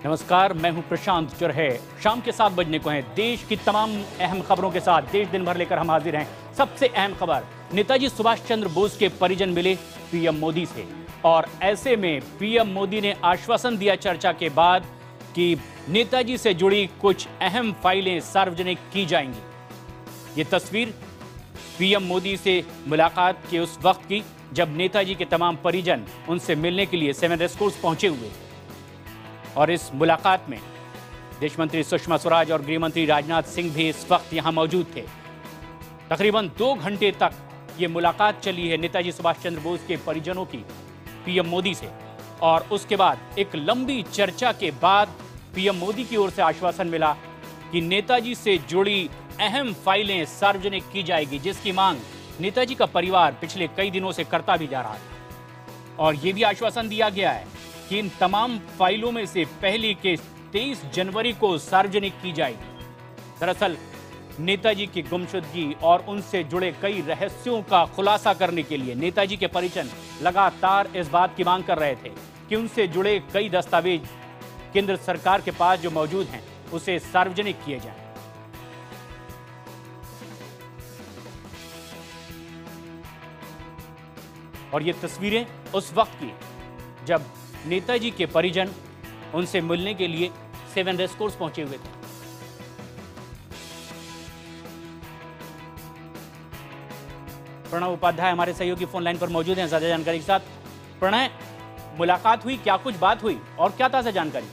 नमस्कार, मैं हूं प्रशांत चुरहे। शाम के 7 बजने को हैं। देश की तमाम अहम खबरों के साथ देश दिन भर लेकर हम हाजिर हैं। सबसे अहम खबर, नेताजी सुभाष चंद्र बोस के परिजन मिले पीएम मोदी से, और ऐसे में पीएम मोदी ने आश्वासन दिया चर्चा के बाद कि नेताजी से जुड़ी कुछ अहम फाइलें सार्वजनिक की जाएंगी। ये तस्वीर पीएम मोदी से मुलाकात के उस वक्त की जब नेताजी के तमाम परिजन उनसे मिलने के लिए 7 रेसकोर्स पहुंचे हुए, और इस मुलाकात में विदेश मंत्री सुषमा स्वराज और गृह मंत्री राजनाथ सिंह भी इस वक्त यहां मौजूद थे। तकरीबन 2 घंटे तक ये मुलाकात चली है नेताजी सुभाष चंद्र बोस के परिजनों की पीएम मोदी से, और उसके बाद एक लंबी चर्चा के बाद पीएम मोदी की ओर से आश्वासन मिला कि नेताजी से जुड़ी अहम फाइलें सार्वजनिक की जाएगी, जिसकी मांग नेताजी का परिवार पिछले कई दिनों से करता भी जा रहा था। और यह भी आश्वासन दिया गया है कि इन तमाम फाइलों में से पहली के 23 जनवरी को सार्वजनिक की जाएगी। दरअसल नेताजी की गुमशुदगी और उनसे जुड़े कई रहस्यों का खुलासा करने के लिए नेताजी के परिजन लगातार इस बात की मांग कर रहे थे कि उनसे जुड़े कई दस्तावेज केंद्र सरकार के पास जो मौजूद हैं उसे सार्वजनिक किए जाएं। और ये तस्वीरें उस वक्त की जब नेताजी के परिजन उनसे मिलने के लिए 7 रेसकोर्स पहुंचे हुए थे। प्रणय उपाध्याय हमारे सहयोगी फोन लाइन पर मौजूद हैं ज्यादा जानकारी के साथ। प्रणय, मुलाकात हुई, क्या कुछ बात हुई और क्या ताजा जानकारी?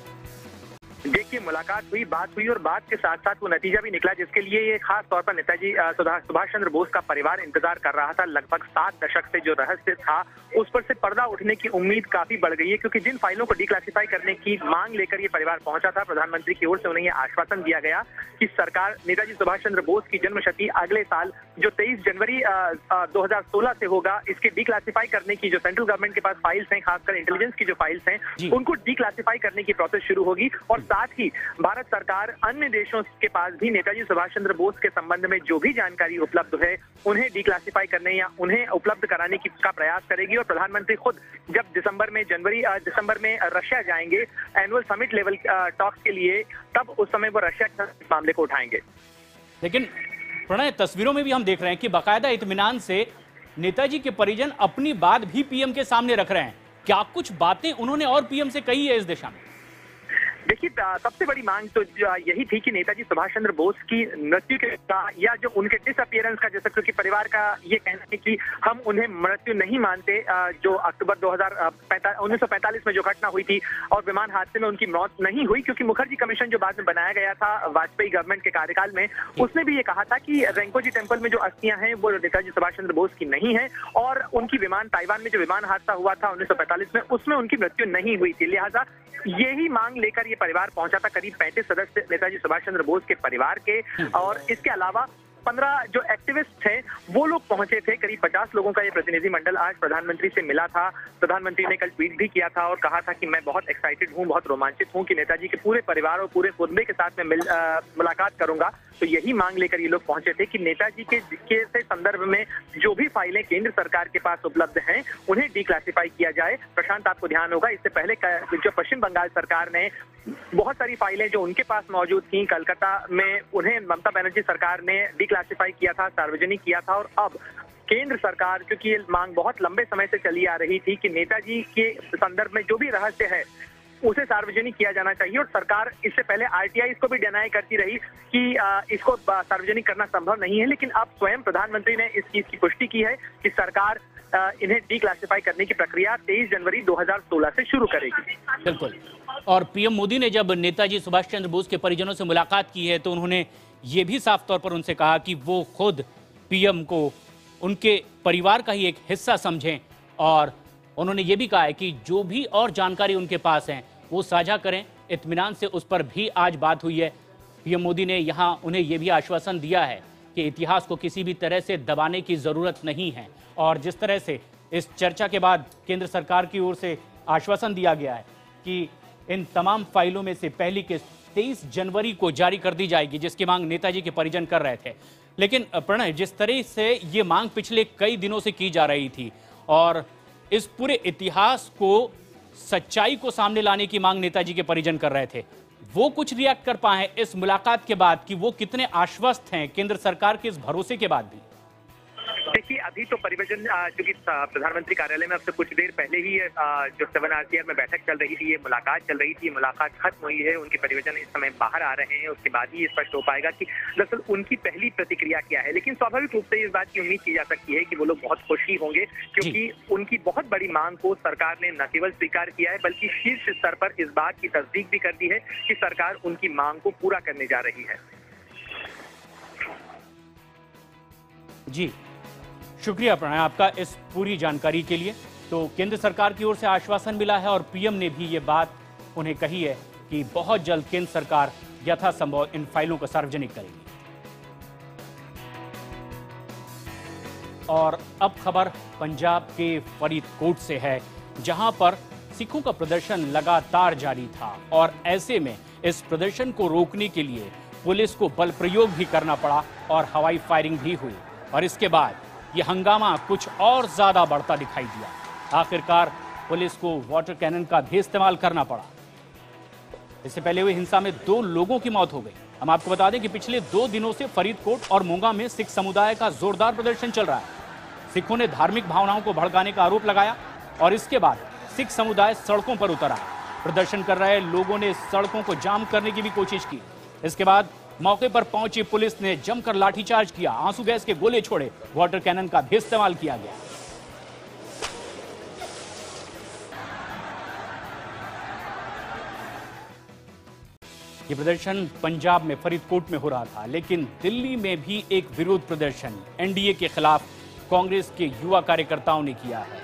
देखिए, मुलाकात हुई, बात हुई और बात के साथ साथ वो नतीजा भी निकला जिसके लिए ये खास तौर पर नेताजी सुभाष चंद्र बोस का परिवार इंतजार कर रहा था। लगभग 7 दशक से जो रहस्य था उस पर से पर्दा उठने की उम्मीद काफी बढ़ गई है, क्योंकि जिन फाइलों को डिक्लासिफाई करने की मांग लेकर ये परिवार पहुंचा था, प्रधानमंत्री की ओर से उन्हें यह आश्वासन दिया गया कि सरकार नेताजी सुभाष चंद्र बोस की जन्मशती अगले साल जो 23 जनवरी 2016 से होगा, इसके डिक्लासिफाई करने की जो सेंट्रल गवर्नमेंट के पास फाइल्स हैं, खासकर इंटेलिजेंस की जो फाइल्स हैं, उनको डिक्लासिफाई करने की प्रोसेस शुरू होगी। और साथ ही भारत सरकार अन्य देशों के पास भी नेताजी सुभाष चंद्र बोस के संबंध में जो भी जानकारी उपलब्ध है उन्हें डिक्लासिफाई करने या उन्हें उपलब्ध कराने का प्रयास करेगी। और प्रधानमंत्री खुद जब दिसंबर में रशिया जाएंगे एनुअल समिट लेवल टॉक्स के लिए, तब उस समय वो रशिया के मामले को उठाएंगे। लेकिन प्रणय, तस्वीरों में भी हम देख रहे हैं कि बाकायदा इत्मीनान से नेताजी के परिजन अपनी बात भी पीएम के सामने रख रहे हैं। क्या कुछ बातें उन्होंने और पीएम से कही है इस दिशा में? देखिए, सबसे बड़ी मांग तो यही थी कि नेताजी सुभाष चंद्र बोस की मृत्यु के या जो उनके डिसअपियरेंस का, जैसा क्योंकि परिवार का ये कहना है कि हम उन्हें मृत्यु नहीं मानते, जो अक्टूबर 1945 में जो घटना हुई थी और विमान हादसे में उनकी मौत नहीं हुई, क्योंकि मुखर्जी कमीशन जो बाद में बनाया गया था वाजपेयी गवर्नमेंट के कार्यकाल में, उसने भी ये कहा था कि रेंकोजी टेम्पल में जो अस्थियां हैं वो नेताजी सुभाष चंद्र बोस की नहीं है, और उनकी ताइवान में जो विमान हादसा हुआ था 1945 में, उसमें उनकी मृत्यु नहीं हुई थी। लिहाजा यही मांग लेकर ये परिवार पहुंचा था। करीब 35 सदस्य नेताजी सुभाष चंद्र बोस के परिवार के, और इसके अलावा 15 जो एक्टिविस्ट हैं वो लोग पहुंचे थे। करीब 50 लोगों का ये प्रतिनिधि मंडल आज प्रधानमंत्री से मिला था। प्रधानमंत्री ने कल ट्वीट भी किया था और कहा था कि मैं बहुत एक्साइटेड हूं, बहुत रोमांचित हूं कि नेताजी के पूरे परिवार और पूरे कुटुंब के साथ मैं मुलाकात करूंगा। तो यही मांग लेकर ये लोग पहुंचे थे कि नेताजी के संदर्भ में जो भी फाइलें केंद्र सरकार के पास उपलब्ध हैं उन्हें डिक्लासिफाई किया जाए। प्रशांत, आपको ध्यान होगा इससे पहले जो पश्चिम बंगाल सरकार ने बहुत सारी फाइलें जो उनके पास मौजूद थी कलकत्ता में, उन्हें ममता बनर्जी सरकार ने डिक्लासिफाई किया था, सार्वजनिक किया था। और अब केंद्र सरकार, क्योंकि ये मांग बहुत लंबे समय से चली आ रही थी कि नेताजी के संदर्भ में जो भी रहस्य है उसे सार्वजनिक किया जाना चाहिए, और सरकार इससे पहले आरटीआई इसको भी डिनाई करती रही कि इसको सार्वजनिक करना संभव नहीं है। लेकिन अब स्वयं प्रधानमंत्री ने इस चीज की पुष्टि की है कि सरकार इन्हें डिक्लासिफाई करने की प्रक्रिया 23 जनवरी 2016 से शुरू करेगी। बिल्कुल। और पीएम मोदी ने जब नेताजी सुभाष चंद्र बोस के परिजनों से मुलाकात की है तो उन्होंने ये भी साफ तौर पर उनसे कहा कि वो खुद पीएम को उनके परिवार का ही एक हिस्सा समझें, और उन्होंने ये भी कहा है कि जो भी और जानकारी उनके पास है वो साझा करें। इत्मीनान से उस पर भी आज बात हुई है। पीएम मोदी ने यहाँ उन्हें यह भी आश्वासन दिया है कि इतिहास को किसी भी तरह से दबाने की जरूरत नहीं है, और जिस तरह से इस चर्चा के बाद केंद्र सरकार की ओर से आश्वासन दिया गया है कि इन तमाम फाइलों में से पहली किस्त 23 जनवरी को जारी कर दी जाएगी, जिसकी मांग नेताजी के परिजन कर रहे थे। लेकिन प्रणय, जिस तरह से ये मांग पिछले कई दिनों से की जा रही थी और इस पूरे इतिहास को सच्चाई को सामने लाने की मांग नेताजी के परिजन कर रहे थे। वो कुछ रिएक्ट कर पाए हैं इस मुलाकात के बाद कि वो कितने आश्वस्त हैं केंद्र सरकार के इस भरोसे के बाद भी? देखिए, अभी तो परिवहन चूंकि प्रधानमंत्री कार्यालय में अब से कुछ देर पहले ही जो 7 में बैठक चल रही थी, ये मुलाकात चल रही थी, मुलाकात खत्म हुई है, उनके परिवहन इस समय बाहर आ रहे हैं, उसके बाद ही स्पष्ट हो पाएगा कि दरअसल उनकी पहली प्रतिक्रिया क्या है। लेकिन स्वाभाविक रूप से इस बात की उम्मीद की जा सकती है कि वो लोग बहुत खुश ही होंगे, क्योंकि उनकी बहुत बड़ी मांग को सरकार ने न केवल स्वीकार किया है बल्कि शीर्ष स्तर पर इस बात की तस्दीक भी कर दी है कि सरकार उनकी मांग को पूरा करने जा रही है। जी, शुक्रिया प्रणय आपका इस पूरी जानकारी के लिए। तो केंद्र सरकार की ओर से आश्वासन मिला है और पीएम ने भी ये बात उन्हें कही है कि बहुत जल्द केंद्र सरकार यथासंभव इन फाइलों को सार्वजनिक करेगी। और अब खबर पंजाब के फरीदकोट से है, जहां पर सिखों का प्रदर्शन लगातार जारी था और ऐसे में इस प्रदर्शन को रोकने के लिए पुलिस को बल प्रयोग भी करना पड़ा और हवाई फायरिंग भी हुई और इसके बाद ये हंगामा कुछ और ज्यादा बढ़ता दिखाई दिया। आखिरकार पुलिस को वाटर कैनन का भी इस्तेमाल करना पड़ा। इससे पहले हुई हिंसा में 2 लोगों की मौत हो गई। हम आपको बता दें कि पिछले 2 दिनों से फरीदकोट और मोगा में सिख समुदाय का जोरदार प्रदर्शन चल रहा है। सिखों ने धार्मिक भावनाओं को भड़काने का आरोप लगाया और इसके बाद सिख समुदाय सड़कों पर उतर आया। प्रदर्शन कर रहे लोगों ने सड़कों को जाम करने की भी कोशिश की। इसके बाद मौके पर पहुंची पुलिस ने जमकर लाठीचार्ज किया, आंसू गैस के गोले छोड़े, वाटर कैनन का भी इस्तेमाल किया गया। ये प्रदर्शन पंजाब में फरीदकोट में हो रहा था, लेकिन दिल्ली में भी एक विरोध प्रदर्शन एनडीए के खिलाफ कांग्रेस के युवा कार्यकर्ताओं ने किया है।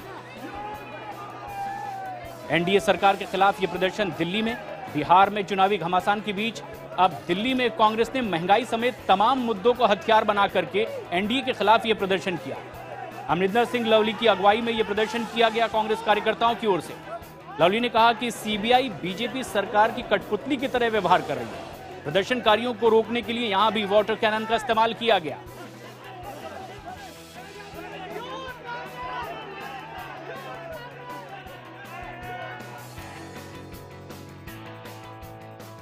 एनडीए सरकार के खिलाफ ये प्रदर्शन दिल्ली में, बिहार में चुनावी घमासान के बीच अब दिल्ली में कांग्रेस ने महंगाई समेत तमाम मुद्दों को हथियार बना करके एनडीए के खिलाफ यह प्रदर्शन किया। अमरिंदर सिंह लवली की अगुवाई में यह प्रदर्शन किया गया कांग्रेस कार्यकर्ताओं की ओर से। लवली ने कहा कि सीबीआई बीजेपी सरकार की कठपुतली की तरह व्यवहार कर रही है। प्रदर्शनकारियों को रोकने के लिए यहां भी वाटर कैनन का इस्तेमाल किया गया।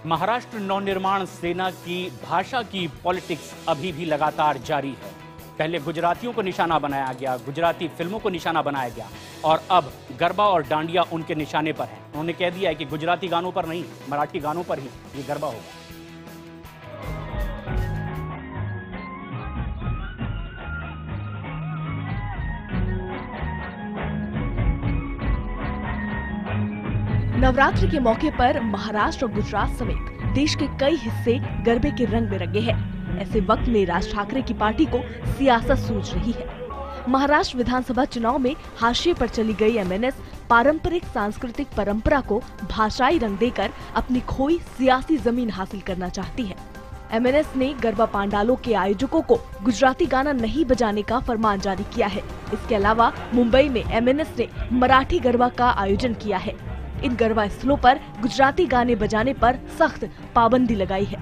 महाराष्ट्र नवनिर्माण सेना की भाषा की पॉलिटिक्स अभी भी लगातार जारी है। पहले गुजरातियों को निशाना बनाया गया, गुजराती फिल्मों को निशाना बनाया गया और अब गरबा और डांडिया उनके निशाने पर है। उन्होंने कह दिया है कि गुजराती गानों पर नहीं, मराठी गानों पर ही ये गरबा होगा। नवरात्रि के मौके पर महाराष्ट्र और गुजरात समेत देश के कई हिस्से गरबे के रंग में रंगे हैं। ऐसे वक्त में राज ठाकरे की पार्टी को सियासत सूझ रही है। महाराष्ट्र विधानसभा चुनाव में हाशिए पर चली गई एमएनएस पारंपरिक सांस्कृतिक परंपरा को भाषाई रंग देकर अपनी खोई सियासी जमीन हासिल करना चाहती है। एमएनएस ने गरबा पांडालों के आयोजकों को गुजराती गाना नहीं बजाने का फरमान जारी किया है। इसके अलावा मुंबई में एमएनएस ने मराठी गरबा का आयोजन किया है। इन गरबा स्थलों पर गुजराती गाने बजाने पर सख्त पाबंदी लगाई है।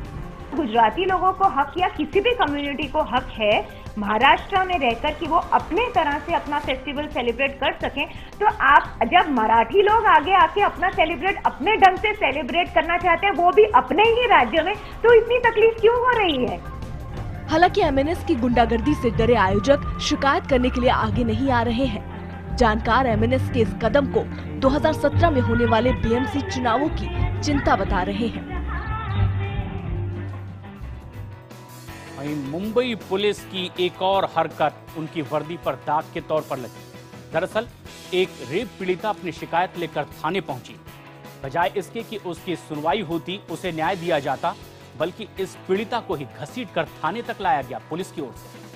गुजराती लोगों को हक या किसी भी कम्युनिटी को हक है महाराष्ट्र में रहकर कि वो अपने तरह से अपना फेस्टिवल सेलिब्रेट कर सकें। तो आप जब मराठी लोग आगे आके अपना सेलिब्रेट अपने ढंग से सेलिब्रेट करना चाहते हैं, वो भी अपने ही राज्य में, तो इतनी तकलीफ क्यों हो रही है? हालांकि एमएनएस की गुंडागर्दी से डरे आयोजक शिकायत करने के लिए आगे नहीं आ रहे हैं। जानकार एमएनएस के इस कदम को 2017 में होने वाले बीएमसी चुनावों की चिंता बता रहे हैं। मुंबई पुलिस की एक और हरकत उनकी वर्दी पर दाग के तौर पर लगी। दरअसल एक रेप पीड़िता अपनी शिकायत लेकर थाने पहुंची। बजाय इसके कि उसकी सुनवाई होती, उसे न्याय दिया जाता, बल्कि इस पीड़िता को ही घसीटकर थाने तक लाया गया पुलिस की ओर से।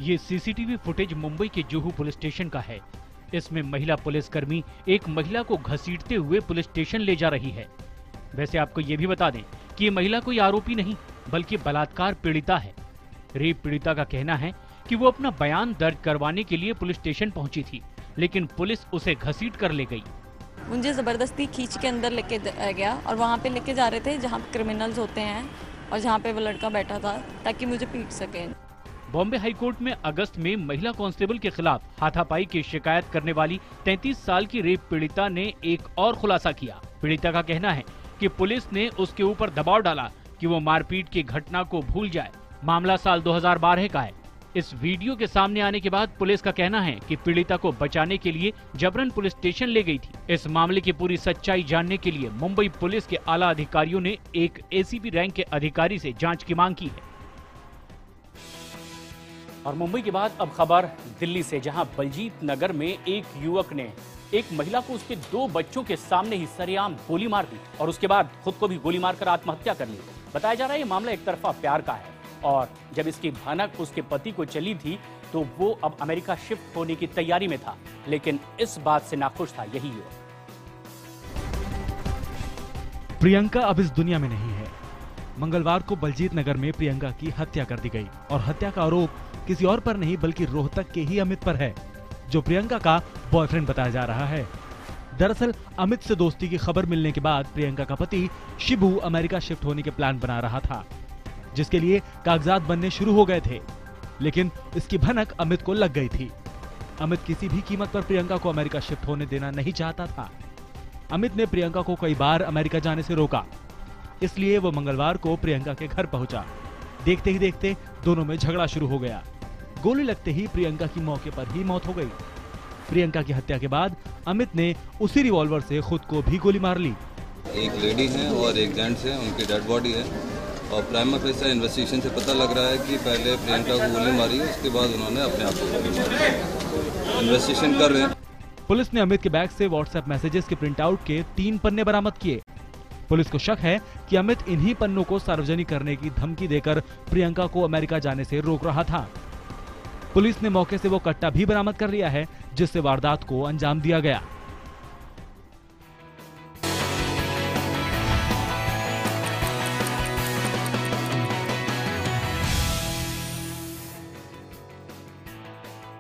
ये सीसीटीवी फुटेज मुंबई के जुहू पुलिस स्टेशन का है। इसमें महिला पुलिसकर्मी एक महिला को घसीटते हुए पुलिस स्टेशन ले जा रही है। वैसे आपको ये भी बता दें कि ये महिला कोई आरोपी नहीं बल्कि बलात्कार पीड़िता है। रेप पीड़िता का कहना है कि वो अपना बयान दर्ज करवाने के लिए पुलिस स्टेशन पहुंची थी, लेकिन पुलिस उसे घसीट कर ले गई। मुझे जबरदस्ती खींच के अंदर लेके गया और वहाँ पे लेके जा रहे थे जहाँ क्रिमिनल्स होते हैं और जहाँ पे वो लड़का बैठा था ताकि मुझे पीट सके। बॉम्बे हाईकोर्ट में अगस्त में महिला कांस्टेबल के खिलाफ हाथापाई की शिकायत करने वाली 33 साल की रेप पीड़िता ने एक और खुलासा किया। पीड़िता का कहना है कि पुलिस ने उसके ऊपर दबाव डाला कि वो मारपीट की घटना को भूल जाए। मामला साल 2012 का है। इस वीडियो के सामने आने के बाद पुलिस का कहना है कि पीड़िता को बचाने के लिए जबरन पुलिस स्टेशन ले गई थी। इस मामले की पूरी सच्चाई जानने के लिए मुंबई पुलिस के आला अधिकारियों ने एक एसीपी रैंक के अधिकारी से जांच की मांग की है। और मुंबई के बाद अब खबर दिल्ली से, जहां बलजीत नगर में एक युवक ने एक महिला को उसके 2 बच्चों के सामने ही सरेआम गोली मार दी और उसके बाद खुद को भी गोली मारकर आत्महत्या कर ली। बताया जा रहा है ये मामला एक तरफा प्यार का है और जब इसकी भनक उसके पति को चली थी तो वो अब अमेरिका शिफ्ट होने की तैयारी में था, लेकिन इस बात से नाखुश था यही युवक। प्रियंका अब इस दुनिया में नहीं है। मंगलवार को बलजीत नगर में प्रियंका की हत्या कर दी गई और हत्या का आरोप किसी और पर नहीं बल्कि रोहतक के ही अमित पर है, जो प्रियंका का बॉयफ्रेंड बताया जा रहा है। दरअसल अमित से दोस्ती की खबर मिलने के बाद प्रियंका का पति शिबू अमेरिका शिफ्ट होने के प्लान बना रहा था, जिसके लिए कागजात बनने शुरू हो गए थे, लेकिन इसकी भनक अमित को लग गई थी। अमित किसी भी कीमत पर प्रियंका को अमेरिका शिफ्ट होने देना नहीं चाहता था। अमित ने प्रियंका को कई बार अमेरिका जाने से रोका, इसलिए वो मंगलवार को प्रियंका के घर पहुंचा। देखते ही देखते दोनों में झगड़ा शुरू हो गया। गोली लगते ही प्रियंका की मौके पर ही मौत हो गई। प्रियंका की हत्या के बाद अमित ने उसी रिवॉल्वर से खुद को भी गोली मार ली। एक लेडी है और एक जेंट्स है, उनकी डेड बॉडी है और प्राइमा फेसी इन्वेस्टिगेशन से पता लग रहा है कि पहले प्रियंका को गोली मारी, उसके बाद उन्होंने अपने आप को गोली मारी। इन्वेस्टिगेशन कर रहे हैं। पुलिस ने अमित के बैग से व्हाट्सएप मैसेजेस के प्रिंट आउट के 3 पन्ने बरामद किए। पुलिस को शक है कि अमित इन्हीं पन्नों को सार्वजनिक करने की धमकी देकर प्रियंका को अमेरिका जाने से रोक रहा था। पुलिस ने मौके से वो कट्टा भी बरामद कर लिया है जिससे वारदात को अंजाम दिया गया।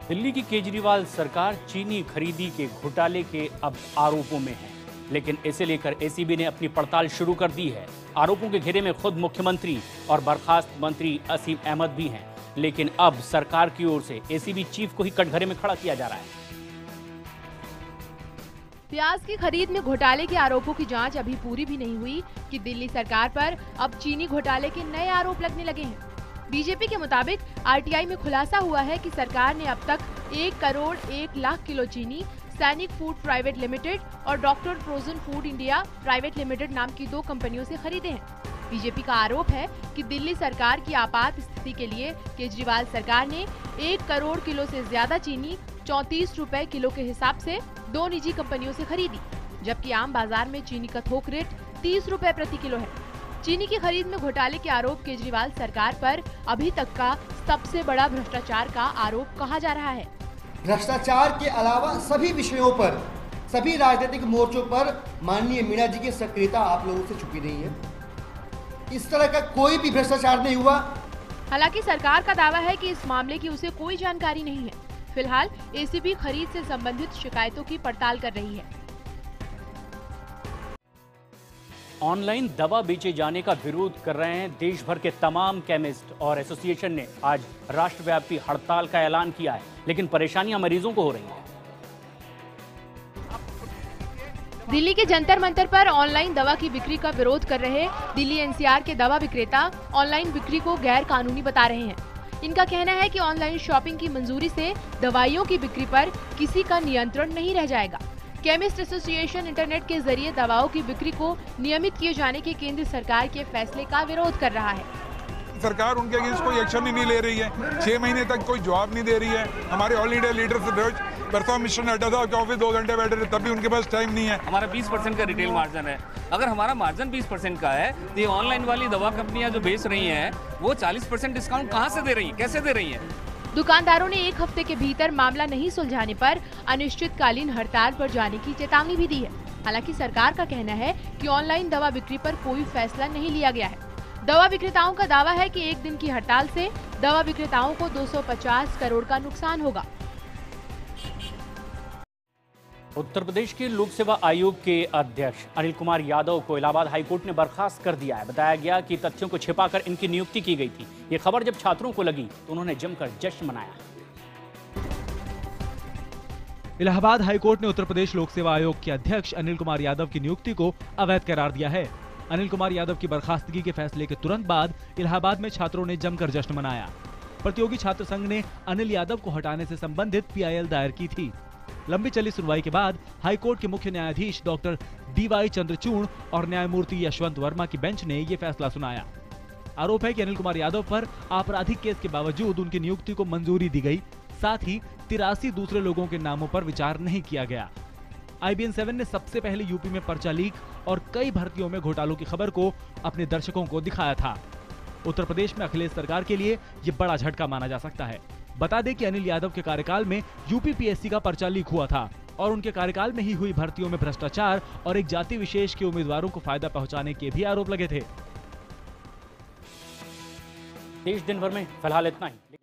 दिल्ली की केजरीवाल सरकार चीनी खरीदी के घोटाले के अब आरोपों में है, लेकिन इसे लेकर एसीबी ने अपनी पड़ताल शुरू कर दी है। आरोपों के घेरे में खुद मुख्यमंत्री और बर्खास्त मंत्री असीम अहमद भी हैं, लेकिन अब सरकार की ओर से एसीबी चीफ को ही कटघरे में खड़ा किया जा रहा है। प्याज की खरीद में घोटाले के आरोपों की जांच अभी पूरी भी नहीं हुई कि दिल्ली सरकार पर अब चीनी घोटाले के नए आरोप लगने लगे हैं। बीजेपी के मुताबिक आरटीआई में खुलासा हुआ है कि सरकार ने अब तक 1 करोड़ 1 लाख किलो चीनी सैनिक फूड प्राइवेट लिमिटेड और doctor frozen food India private limited नाम की 2 कंपनियों से खरीदे हैं। बीजेपी का आरोप है कि दिल्ली सरकार की आपात स्थिति के लिए केजरीवाल सरकार ने 1 करोड़ किलो से ज्यादा चीनी 34 रुपए किलो के हिसाब से 2 निजी कंपनियों से खरीदी, जबकि आम बाजार में चीनी का थोक रेट 30 रुपए प्रति किलो है। चीनी की खरीद में घोटाले के आरोप केजरीवाल सरकार पर अभी तक का सबसे बड़ा भ्रष्टाचार का आरोप कहा जा रहा है। भ्रष्टाचार के अलावा सभी विषयों पर, सभी राजनीतिक मोर्चों पर माननीय मीणा जी की सक्रियता आप लोगों से छुपी नहीं है। इस तरह का कोई भी भ्रष्टाचार नहीं हुआ। हालांकि सरकार का दावा है कि इस मामले की उसे कोई जानकारी नहीं है। फिलहाल एसीबी खरीद से संबंधित शिकायतों की पड़ताल कर रही है। ऑनलाइन दवा बेचे जाने का विरोध कर रहे हैं देश भर के तमाम केमिस्ट और एसोसिएशन ने आज राष्ट्रव्यापी हड़ताल का ऐलान किया है, लेकिन परेशानियां मरीजों को हो रही हैं। दिल्ली के जंतर मंतर पर ऑनलाइन दवा की बिक्री का विरोध कर रहे दिल्ली एनसीआर के दवा विक्रेता ऑनलाइन बिक्री को गैर कानूनी बता रहे हैं। इनका कहना है कि ऑनलाइन शॉपिंग की मंजूरी से दवाइयों की बिक्री पर किसी का नियंत्रण नहीं रह जाएगा। केमिस्ट एसोसिएशन इंटरनेट के जरिए दवाओं की बिक्री को नियमित किए जाने के केंद्र सरकार के फैसले का विरोध कर रहा है। सरकार उनके अगेंस्ट कोई एक्शन ही नहीं ले रही है, 6 महीने तक कोई जवाब नहीं दे रही है। हमारे ऑल इंडिया लीडर्स परसों मिशन हटा था कि ऑफिस 2 घंटे बैठे थे, तब भी उनके पास टाइम नहीं है। हमारा 20% का रिटेल मार्जिन है। अगर हमारा मार्जिन 20% का है तो ये ऑनलाइन वाली दवा कंपनियां जो बेच रही हैं वो 40% डिस्काउंट कहाँ से दे रही हैं, कैसे दे रही हैं? दुकानदारों ने 1 हफ्ते के भीतर मामला नहीं सुलझाने पर अनिश्चितकालीन हड़ताल पर जाने की चेतावनी भी दी है। हालांकि सरकार का कहना है कि ऑनलाइन दवा बिक्री पर कोई फैसला नहीं लिया गया है। दवा विक्रेताओं का दावा है कि 1 दिन की हड़ताल से दवा विक्रेताओं को 250 करोड़ का नुकसान होगा। उत्तर प्रदेश के लोक सेवा आयोग के अध्यक्ष अनिल कुमार यादव को इलाहाबाद हाईकोर्ट ने बर्खास्त कर दिया है। बताया गया कि तथ्यों को छिपाकर इनकी नियुक्ति की गई थी। ये खबर जब छात्रों को लगी तो उन्होंने जमकर जश्न मनाया। इलाहाबाद हाईकोर्ट ने उत्तर प्रदेश लोक सेवा आयोग के अध्यक्ष अनिल कुमार यादव की नियुक्ति को अवैध करार दिया है। अनिल कुमार यादव की बर्खास्तगी के फैसले के तुरंत बाद इलाहाबाद में छात्रों ने जमकर जश्न मनाया। प्रतियोगी छात्र संघ ने अनिल यादव को हटाने से संबंधित PIL दायर की थी। लंबी चली सुनवाई के बाद हाईकोर्ट के मुख्य न्यायाधीश डॉक्टर DY चंद्रचूड़ और न्यायमूर्ति यशवंत वर्मा की बेंच ने ये फैसला सुनाया। आरोप है कि अनिल कुमार यादव पर आपराधिक केस के बावजूद उनकी नियुक्ति को मंजूरी दी गई। साथ ही 83 दूसरे लोगों के नामों पर विचार नहीं किया गया। IBN 7 ने सबसे पहले यूपी में पर्चा लीक और कई भर्तियों में घोटालों की खबर को अपने दर्शकों को दिखाया था। उत्तर प्रदेश में अखिलेश सरकार के लिए ये बड़ा झटका माना जा सकता है। बता दें कि अनिल यादव के कार्यकाल में UPPSC का पर्चा लीक हुआ था और उनके कार्यकाल में ही हुई भर्तियों में भ्रष्टाचार और एक जाति विशेष के उम्मीदवारों को फायदा पहुंचाने के भी आरोप लगे थे। देश दिन भर में फिलहाल इतना ही।